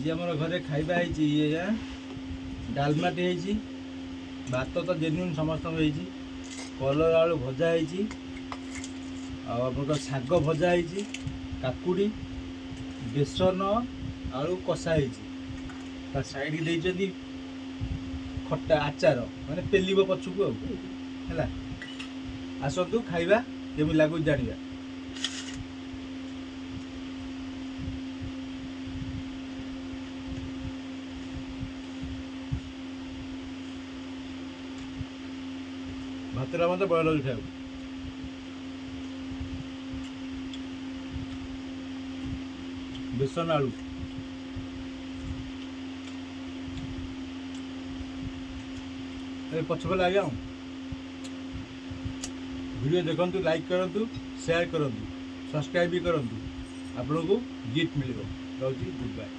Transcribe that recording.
आज आम घरे खाइबा डालमाटी होती भात तो जेन्युन समस्त कलर आलू भजा हो शाग भजा हो काकुड़ी बेसन आलू कषा हो साइड देती खट्टा आचार माने पेलिब पछकू है आसतु खाइबा जमी लगुच जानिबा। भातरा मत बड़ा लगे खाओ बेसन आलू पछपे आज्ञा वीडियो देखु लाइक करूँ शेयर करूँ सब्सक्राइब भी करूँ आपन को गिफ्ट मिल गुड बाय।